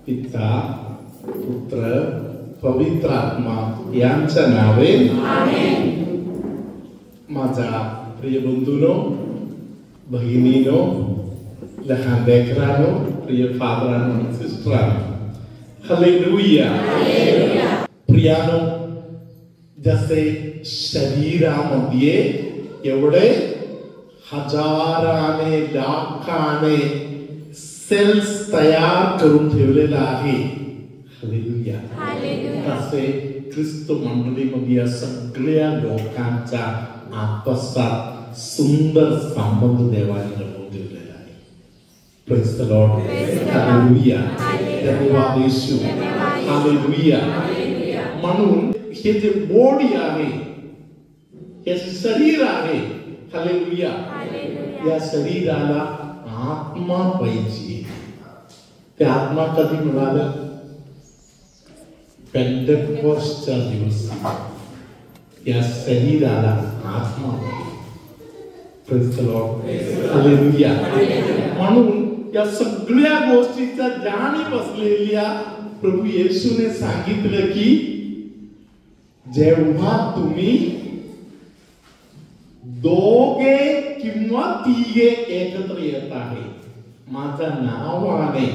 पिता पुत्र पवित्र आत्मा यांच्या नावे आमेन. माझ्या प्रिय बंधूनो, भगिनीनो, लहान लेकरांनो, प्रिय फादरांनो आणि सिस्टरांनो, हालेलुया. प्रियानो, जसे शरीरामध्ये एवढे हजाराने लाखाने सेल्स तयार करून ठेवलेला आहे, हालेलुया, तसे ख्रिस्त मंडळीमध्ये या सगळ्या लोकांचा आपसात सुंदर संबंध देवाने जमवून ठेवलेला आहे. प्रेज द लॉर्ड, हालेलुया, धन्यवाद येशू, हालेलुया. म्हणून हे जे बॉडी आहे, हे शरीर आहे, हालेलुया, या शरीराला आत्मा पाहिजे. ते आत्मा कधी मिळालं? पेंटेकोस्टच्या दिवशी या शरीराला आत्मा पाहिजे. Praise the lord, hallelujah. म्हणून या सगळ्या गोष्टीच्या जाणीव असलेल्या प्रभू येशूने सांगितलं की जेव्हा तुम्ही दोघे किंवा तिघे एकत्र येत आहे माझ्या नावाने,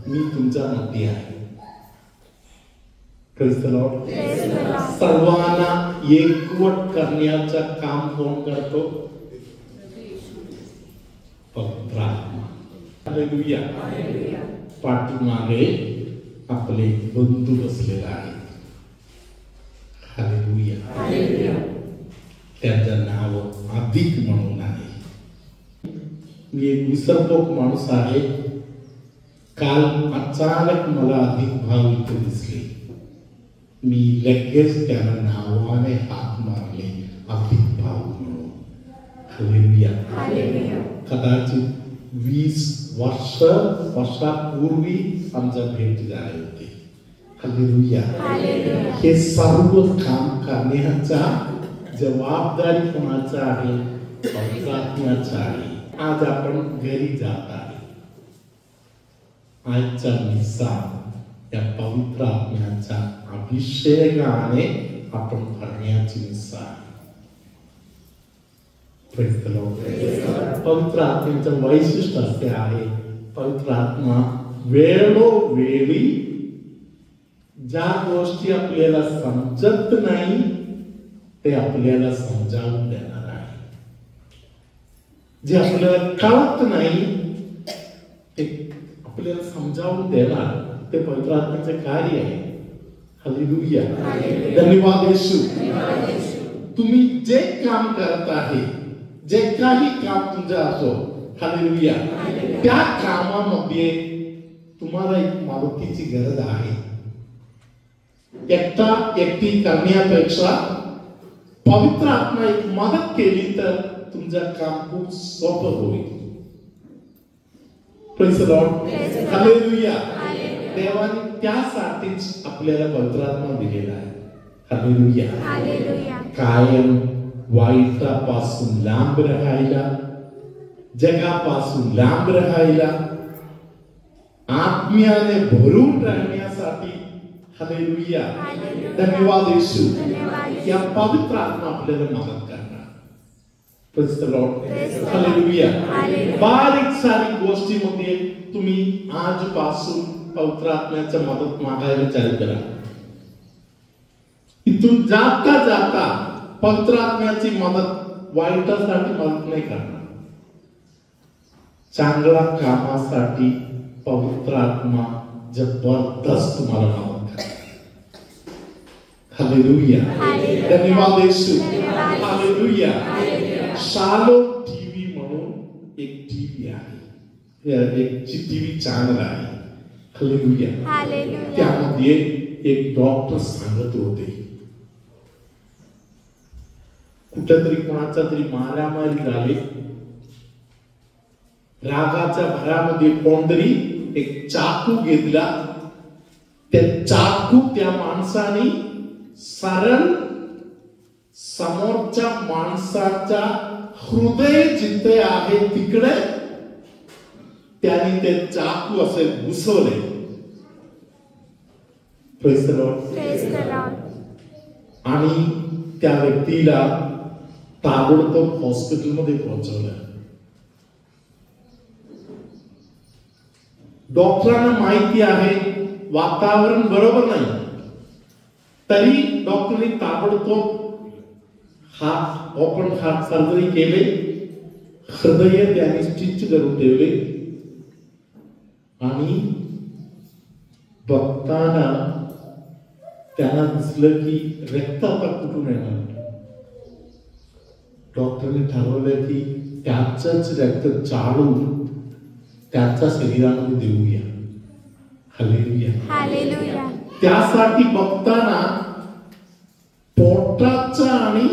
मी तुमच्या मध्ये आहे. Praise the Lord. सर्वांना एकवट करण्याचं काम कोण करतो? पवित्र आत्मा. हालेलुया. पाठीमागे आपले बंधू बसलेले आहेत, हालेलुया. त्यांचं नाव अधिक म्हणून आहे. मी एक विसरपोक माणूस आहे. काल अचानक मला अधिक भाव इथे दिसले. मी लगेच त्याला नावाने हात मारले, अधिक भाव म्हणून. हालेलुया. कदाचित 20 वर्षापूर्वी आमच्या भेट झाली होती. हालेलुया. हे सर्व काम करण्याचा जबाबदारी कोणाचा आहे? पवित्र आत्म्याचा आहे. आज आपण घरी जात आहे. आजचा मिसा या पवित्र आत्म्याच्या अभिषेकाने आपण भरण्याची मिसा आहे. Praise the Lord. पवित्र आत्म्याचं वैशिष्ट्य असे आहे, पवित्र आत्मा वेळोवेळी ज्या गोष्टी आपल्याला समजत नाही ते आपल्याला समजावून देणार आहे. जे आपल्याला कळत नाही ते आपल्याला समजावून देणार, ते पवित्र आत्म्याचे कार्य आहे. हालेलुया. धन्यवाद येशू. तुम्ही जे काम करत आहे, जे काही काम तुमचं असो, हालेलुया, त्या कामामध्ये तुम्हाला एक मदतीची गरज आहे. एकटी करण्यापेक्षा पवित्र आत्मा एक मदत केली तर तुमचं काम खूप सोपं होईल. Praise the lord. हालेलुया. देवाने त्यासाठीच आपल्याला पवित्र आत्मा दिलेला आहे. हालेलुया. कायम वाईटापासून लांब राहायला, जगापासून लांब राहायला, आत्म्याने भरून राहण्यासाठी. हालेलुया. धन्यवाद येशू. या पवित्र आत्मा आपल्याला मदत करणार. Praise the lord. हालेलुया. बारीक सारी गोष्टीमध्ये तुम्ही आजपासून पवित्र आत्म्याची मदत मागायला चालू करा. इथून जाता जाता पवित्र आत्म्याची मदत वाईटासाठी मदत नाही करणार, चांगल्या कामासाठी पवित्र आत्मा जबरदस्त तुम्हाला मदत करणार. हालेलुया. धन्यवाद येशू. हालेलुया. शालोम टीव्ही म्हणून एक टीव्ही आहे, एक टीव्ही चॅनल आहे. हालेलुया. त्यामध्ये एक डॉक्टर सांगत होते, कुठेतरी कोणाचा तरी मारामारी झाली, रागाच्या भरामध्ये कोणतरी एक चाकू घेतला, त्या चाकू त्या माणसाने सरळ समोरच्या माणसाचा हृदय जिथे आहे तिकडे त्याने ते चाकू असे घुसवले प्रेज द लॉर्ड. आणि त्या व्यक्तीला ताबडतोब हॉस्पिटलमध्ये पोहोचवलं. डॉक्टरांना माहिती आहे वातावरण बरोबर नाही, तरी डॉक्टरने ताबडतोब हार्ट ओपन हार्ट सर्जरी केले. हृदय त्यांनी स्टिच करून ठेवले आणि बघताना त्यांना दिसलं की रक्त आता कुठून येणार. डॉक्टरने ठरवलं की त्याचंच रक्त चाळून त्याच्या शरीरामध्ये देऊया. Hallelujah, hallelujah. त्यासाठी बघताना पोटाचा आणि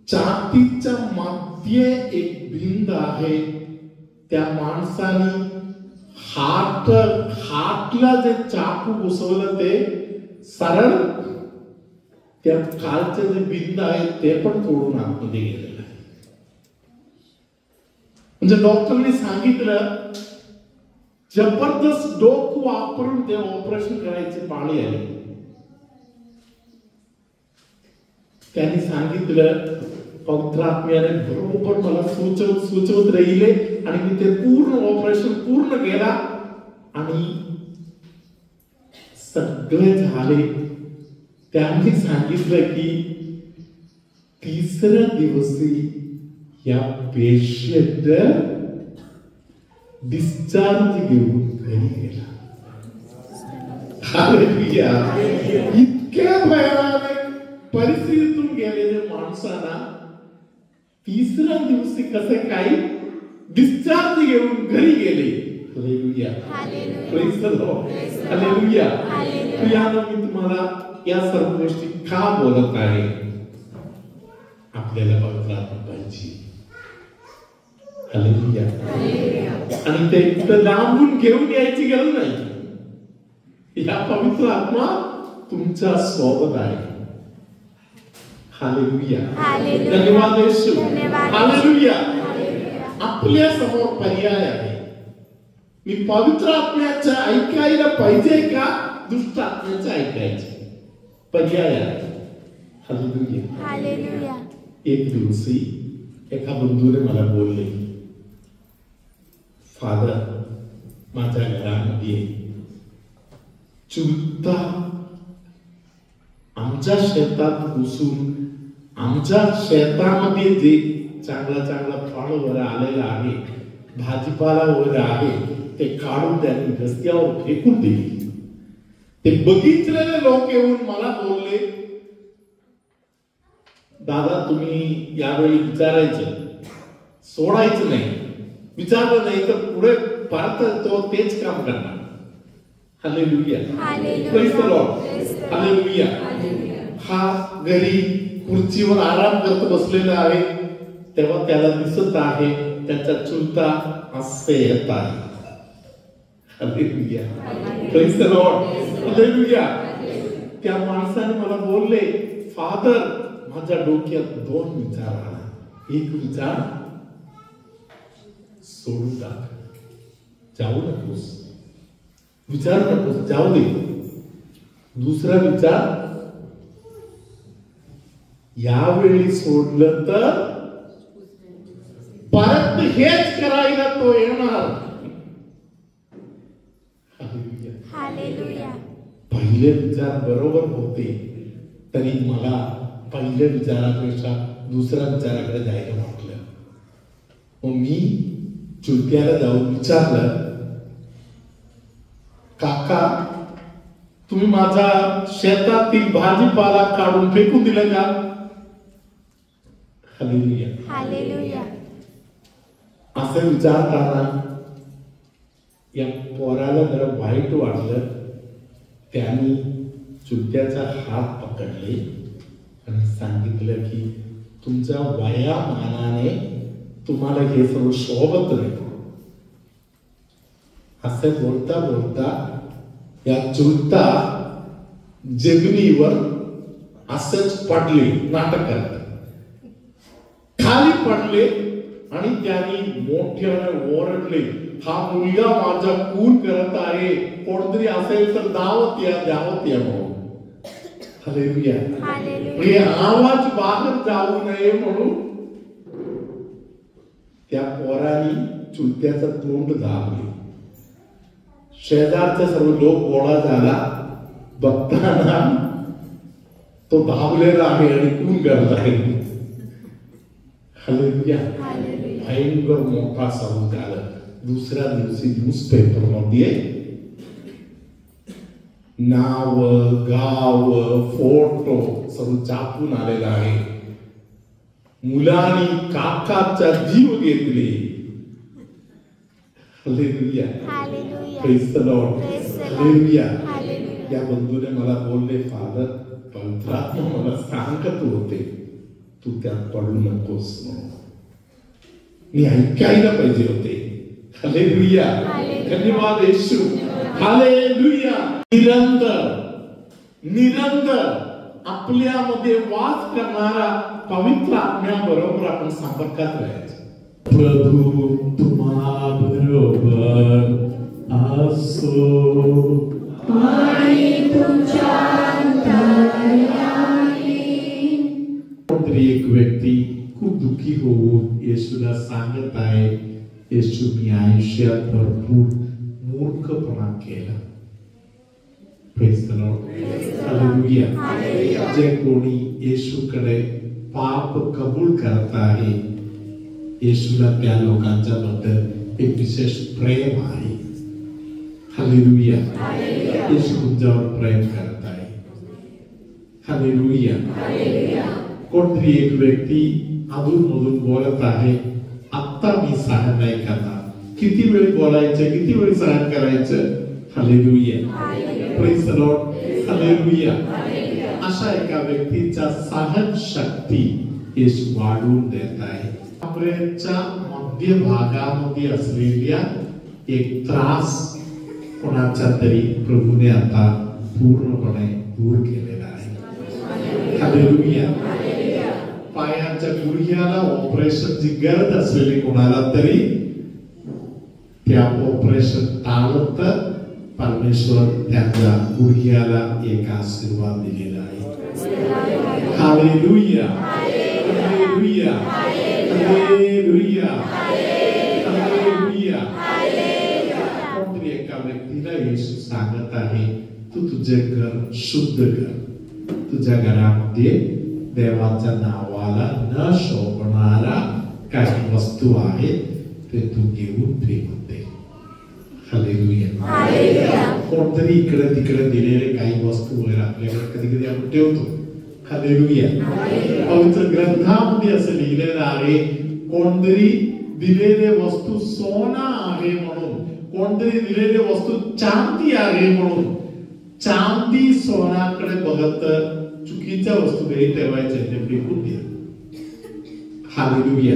छातीच्या मध्ये एक भिंत आहे. त्या माणसाने हातला जे चाकू घुसवलं ते सरळ त्या खालचे जे भिंत आहे ते पण तोडून आतमध्ये गेलेलं आहे. म्हणजे डॉक्टरने सांगितलं, जबरदस्त डोकं वापरून ते ऑपरेशन करायची पाळी आली. त्यांनी सांगितलं, पवित्र आत्म्याने बरोबर मला सुचवत राहिले आणि मी ते पूर्ण ऑपरेशन पूर्ण केला आणि सगळे झाले. त्यांनी सांगितलं की तिसऱ्या दिवशी या पेशंट डिस्चार्ज घेऊन घरी गेला. हालेलुया. इतक्या भयानक परिस्थितीतून गेलेल्या माणसाला तिसऱ्या दिवशी कसे काही डिस्चार्ज घेऊन घरी गेले. Hallelujah, praise the lord, hallelujah. प्रियानो, मी तुम्हाला या सर्व गोष्टी का बोलत आहे? आपल्याला पवित्र आत्मा पाहिजे. हालेलुया. आणि ते इथं लांबून घेऊन यायची गरज नाही. या पवित्र आत्मा तुमच्या सोबत आहे. हालेलुया, धन्यवाद येशू. हालेलुया. आपल्या समोर पर्याय आहे. मी पवित्र आत्म्याचं ऐकायला पाहिजे का दुष्ट आत्म्याचं ऐकायचं? पर्याय आहे. हालेलुया. एक दिवशी एका बंधूने मला बोलले, फादर, माझ्या घरामध्ये चुलता आमच्या शेतात घुसून आमच्या शेतामध्ये जे चांगला फळ वगैरे आलेला आहे, भाजीपाला वगैरे आहे, ते काढून त्यांनी रस्त्यावर फेकून दिले. ते बघितलेले लोक येऊन मला बोलले, दादा तुम्ही यावेळी विचारायचं, सोडायचं नाही. विचारलं नाही तर पुढे परत तो तेच काम करणार. Hallelujah, praise the lord, hallelujah. हा घरी खुर्चीवर आराम करत बसलेला आहे, तेव्हा त्याला दिसत आहे त्याचा चुलता असे येत आहे. Hallelujah, praise the lord, hallelujah. त्या माणसाने मला बोलले, फादर, माझ्या डोक्यात दोन विचार आला. एक विचार, सोडून टाक, जाऊ नकोस, विचार नकोस, जाऊ दे. दुसरा विचार, यावेळी सोडलं तर परत हेच करायला तो येणार. पहिले विचार बरोबर होते, तरी मला पहिल्या विचारापेक्षा दुसऱ्या विचाराकडे जायला वाटलं. मग मी चुलत्याला जाऊन विचारलं, काका, तुम्ही माझ्या शेतातील भाजीपाला काढून फेकून दिलं का? Hallelujah, hallelujah. असं विचारताना या पोराला जरा वाईट वाटलं. त्यांनी चुलत्याचा हात पकडले आणि सांगितलं की तुमच्या वयामानाने तुम्हाला हे सर्व शोभत नाही. असं बोलता बोलता या चुलता जमिनीवर असंच पडले, नाटक करत खाली पडले आणि त्यांनी मोठ्याने ओरडले, हा मुलगा माझा खून करत आहे, कोणतरी असेल तर दावत या म्हणून. हालेलुया. म्हणजे आवाज बाहेर जाऊ नये म्हणून त्या पोरानी चुलत्याचं तोंड दाबले. शेजारचे सर्व लोक गोळा झाला, बघताना तो दाबलेला आहे आणि खून करत आहे. हालेलुया. भयंकर मोठा सण झाला. दुसऱ्या दिवशी न्यूजपेपर मध्ये नाव, गाव, फोटो सर्व छापून आलेला आहे. मुलांनी काकाचा जीव घेतले. Hallelujah. Praise the lord. Hallelujah. या बंधूने मला बोलले, फादर पवित्र आत्मा मला सांगत होते तू त्यात पडू नकोस म्हणून. मी ऐकायला पाहिजे होते. हालेलुया. धन्यवाद येशू. हालेलुया. निरंतर आपल्यामध्ये वास करणारा पवित्र आत्म्याबरोबर आपण संपर्कात राहायचं. प्रभू तुम्हा बरोबर असो आणि तुमच्या अंतर्यामी. कोणतरी एक व्यक्ती खूप दुःखी होऊन येशूला सांगत आहे, येशू मी आयुष्यात भरपूर मूर्खपणा केला. Praise the lord. हालेलुया. जे कोणी येशूकडे पाप कबूल करत आहे, येशूला त्या लोकांच्या बद्दल एक विशेष प्रेम आहे. हालेलुया. येशू तुमच्यावर प्रेम करत आहे. हालेलुया. कोणतरी एक व्यक्ती अधून मधून बोलत आहे, आता मी सहन नाही करणार. किती वेळ बोलायचं, किती वेळ सहन करायचं. Hallelujah. Praise the lord. Hallelujah. अशा एका व्यक्तीचा सहन शक्ती येशू वाढवून देत आहे. कमरेच्या मध्य भागामध्ये असलेल्या एक त्रास कोणाचा तरी प्रभूने आता पूर्णपणे दूर केलेला आहे. हालेलुया. पायाच्या गुडघ्याला ऑपरेशनची गरज असलेली कोणाला तरी त्या ऑपरेशन टाळत परमेश्वर त्यांच्या गुडघ्याला एक आशीर्वाद दिलेला आहे. हालेलुया. हालेलुया. हालेलुया. हालेलुया. कोणतरी एका व्यक्तीला येशू सांगत आहे, तू तुझे घर शुद्ध कर. तुझ्या घरामध्ये देवाच्या नावाला न शोभणारा काही वस्तू आहेत ते तू घेऊन फेकून दे. हालेलुया. कोणतरी इकडे तिकडे दिलेले काही वस्तू वगैरे आपल्याकडे कधी कधी आपण ठेवतो. हालेलुया. पवित्र ग्रंथामध्ये असं लिहिलेलं आहे, कोणतरी दिलेले वस्तू सोना आहे म्हणून, कोणतरी दिलेले वस्तू चांदी आहे म्हणून चांदी सोन्याकडे बघत चुकीच्या वस्तू घरी ठेवायच्या, ते फेकून द्या. हालेलुया.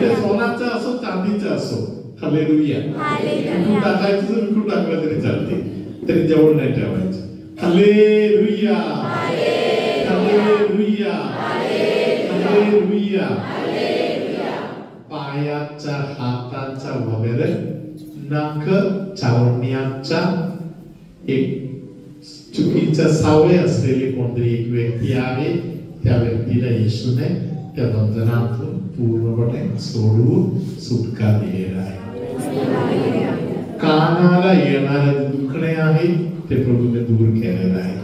ते सोन्याचं असो चांदीचं असो. हालेलुया. विकून टाकायचं तर विकून टाकलं तरी चालते, तरी जवळ नाही ठेवायचं. हालेलुया. हालेलुया. हालेलुया. पायाच्या, हातांचा वगैरे नख चावण्याचा एक चुकीचा सवय असलेली कोणतरी एक व्यक्ती आहे. त्या व्यक्तीला येशूने त्या बंधनातून पूर्णपणे सोडून सुटका दिलेला आहे. कानाला येणारे दुखणे आहे ते प्रभूने दूर केलेलं आहे.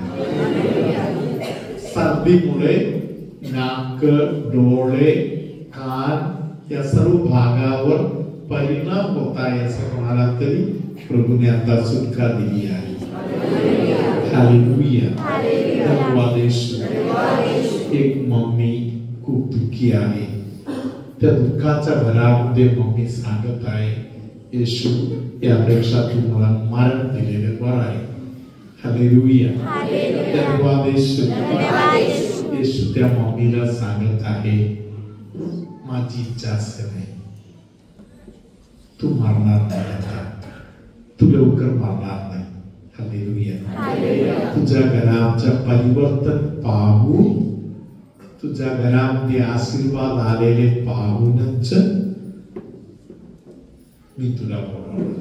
सर्दीमुळे नाक, डोळे, कान या सर्व भागावर परिणाम होत आहे असं कोणाला तरी प्रभूने आता सुटका दिली आहे. हालेलुया. धन्यवाद येशू. एक मम्मी खूप दुःखी आहे. त्या दुःखाच्या भरामध्ये मम्मी सांगत आहे, येशू यापेक्षा तू मला मरण दिलेले बरं आहे. हालेलुया. धन्यवाद येशू. येशू त्या मम्मीला सांगत आहे, माझी इच्छा असे नाही, तू मरणार नाही, आता तू लवकर मरणार नाही. हालेलुया. तुझ्या घराच्या परिवर्तन पाहून, तुझ्या घरामध्ये आशीर्वाद आलेले पाहूनच मी तुला बोलवलं.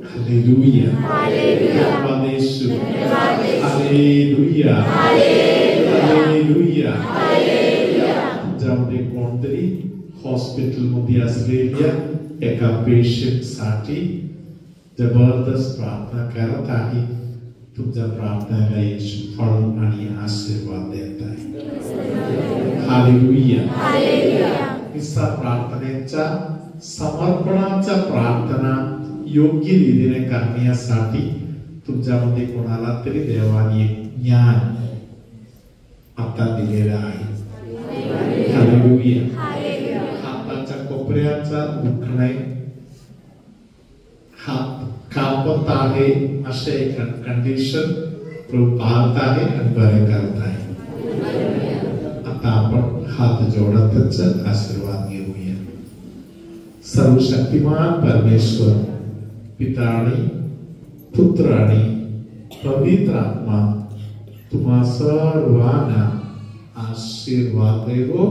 हालेलुया. धन्यवाद येशू. हालेलुया. हालेलुया. तुमच्यामध्ये कोणतरी हॉस्पिटलमध्ये असलेल्या एका पेशंटसाठी जबरदस्त प्रार्थना करत आहे. तुमच्या प्रार्थनेला येशू फळ आणि आशीर्वाद देत आहे. हालेलुया. इसा प्रार्थनेच्या समर्पणाच्या प्रार्थना योग्य रीतीने करण्यासाठी तुमच्यामध्ये कोणाला तरी देवाने ज्ञान आता दिलेला आहे. हालेलुया. हाताच्या कोपऱ्याचा दुखणे, हात कापत आहे असे एक कंडिशन प्रभू पाहत आहे आणि बरे करत आहे. आता आपण हात जोडतच आशीर्वाद घेऊया. सर्वशक्तिमान परमेश्वर पिता आणि पुत्र आणि पवित्र आत्मा तुम्हा सर्वांना आशीर्वाद देवो.